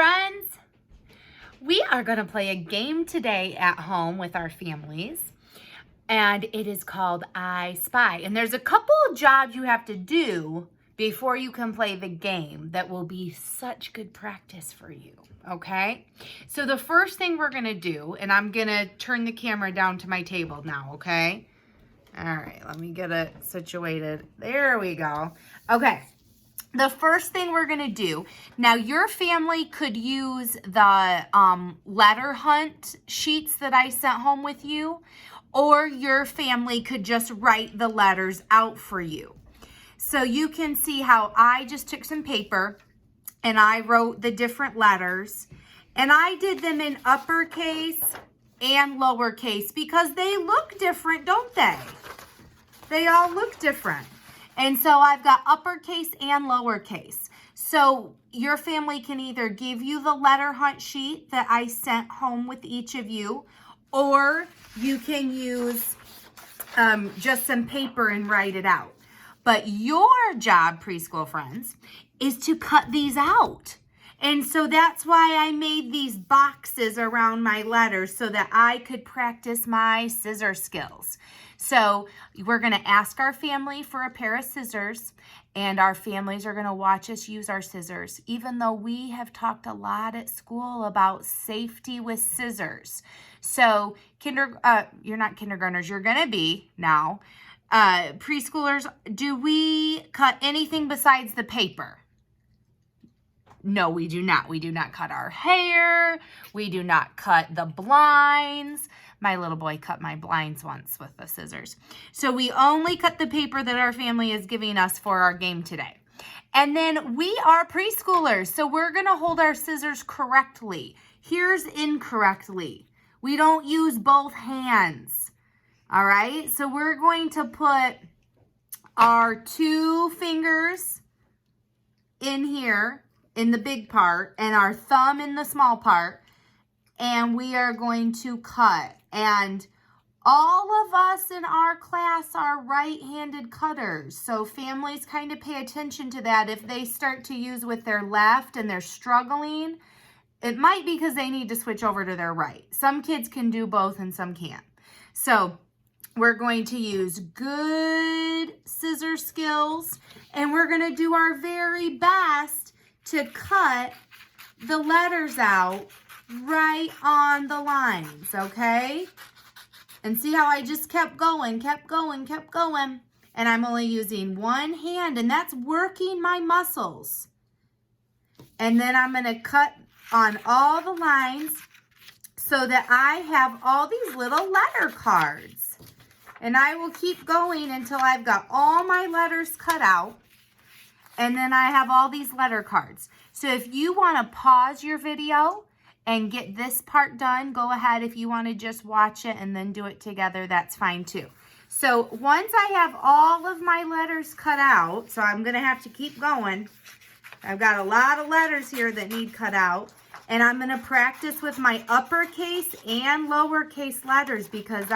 friends. We are going to play a game today at home with our families, and it is called I Spy. And there's a couple of jobs you have to do before you can play the game that will be such good practice for you, okay? So the first thing we're going to do, and I'm going to turn the camera down to my table now, okay? All right, let me get it situated. There we go. Okay. The first thing we're going to do, now your family could use the letter hunt sheets that I sent home with you, or your family could just write the letters out for you. So you can see how I just took some paper and I wrote the different letters, and I did them in uppercase and lowercase because they look different, don't they? They all look different. And so I've got uppercase and lowercase. So your family can either give you the letter hunt sheet that I sent home with each of you, or you can use just some paper and write it out. But your job, preschool friends, is to cut these out. And so that's why I made these boxes around my letters so that I could practice my scissor skills. So we're going to ask our family for a pair of scissors, and our families are going to watch us use our scissors, even though we have talked a lot at school about safety with scissors. So you're not kindergartners, you're going to be now. Preschoolers, do we cut anything besides the paper? No, we do not. We do not cut our hair. We do not cut the blinds. My little boy cut my blinds once with the scissors. So we only cut the paper that our family is giving us for our game today. And then we are preschoolers, so we're going to hold our scissors correctly. Here's incorrectly. We don't use both hands. All right? So we're going to put our 2 fingers in here, in the big part, and our thumb in the small part, and we are going to cut. And all of us in our class are right-handed cutters, so families kind of pay attention to that. If they start to use with their left and they're struggling, it might be because they need to switch over to their right. Some kids can do both and some can't. So we're going to use good scissor skills, and we're going to do our very best to cut the letters out right on the lines, okay? And see how I just kept going. And I'm only using one hand, and that's working my muscles. And then I'm going to cut on all the lines so that I have all these little letter cards. And I will keep going until I've got all my letters cut out. And then I have all these letter cards. So if you want to pause your video and get this part done, go ahead. If you want to just watch it and then do it together, that's fine too. So once I have all of my letters cut out, so I'm going to have to keep going. I've got a lot of letters here that need cut out. And I'm going to practice with my uppercase and lowercase letters because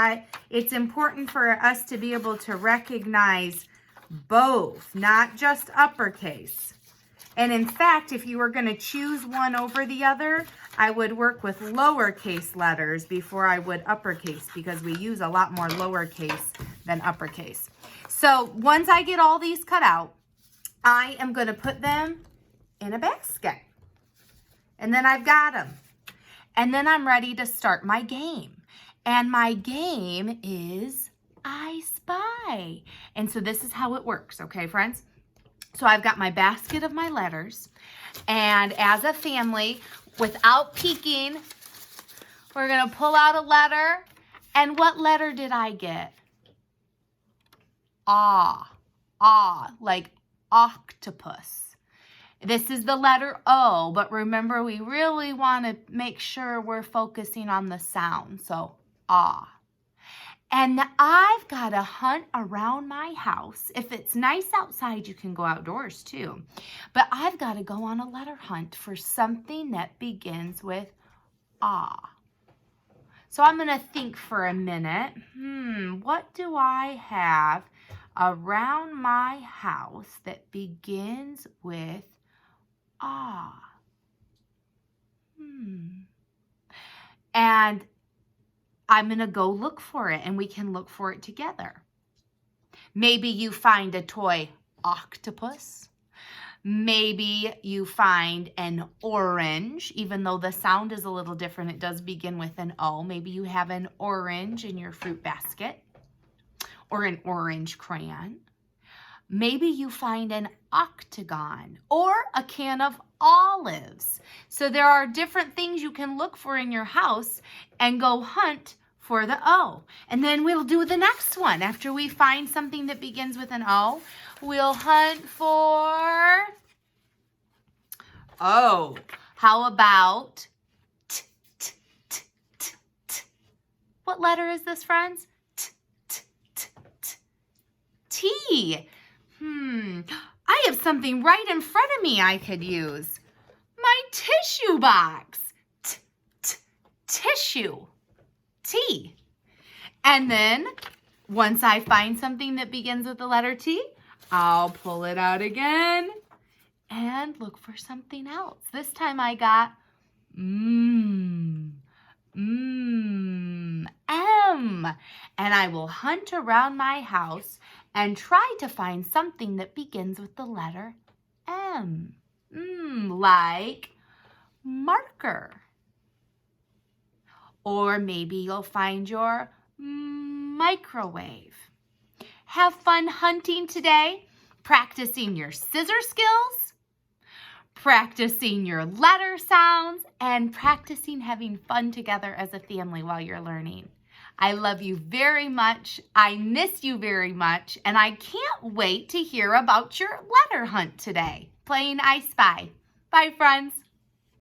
it's important for us to be able to recognize both, not just uppercase. And in fact, if you were going to choose one over the other, I would work with lowercase letters before I would uppercase because we use a lot more lowercase than uppercase. So once I get all these cut out, I am going to put them in a basket. And then I've got them. And then I'm ready to start my game. And my game is I Spy. And so this is how it works, okay, friends? So I've got my basket of my letters. And as a family, without peeking, we're going to pull out a letter. And what letter did I get? Ah, like octopus. This is the letter O, but remember, we really want to make sure we're focusing on the sound. So, ah. And I've got to hunt around my house. If it's nice outside, you can go outdoors too. But I've got to go on a letter hunt for something that begins with ah. So I'm going to think for a minute. What do I have around my house that begins with ah? and I'm going to go look for it, and we can look for it together. Maybe you find a toy octopus. Maybe you find an orange, even though the sound is a little different. It does begin with an O. Maybe you have an orange in your fruit basket or an orange crayon. Maybe you find an octagon or a can of olives. So there are different things you can look for in your house and go hunt for the O. And then we'll do the next one. After we find something that begins with an O, we'll hunt for O. How about t, t, t, t, t? What letter is this, friends? T, t, t, t. T. I have something right in front of me I could use. My tissue box. T, t, tissue. T. And then once I find something that begins with the letter T, I'll pull it out again and look for something else. This time I got M. And I will hunt around my house and try to find something that begins with the letter M. Like marker. Or maybe you'll find your microwave. Have fun hunting today, practicing your scissor skills, practicing your letter sounds, and practicing having fun together as a family while you're learning. I love you very much. I miss you very much, and I can't wait to hear about your letter hunt today, playing I Spy. Bye, friends.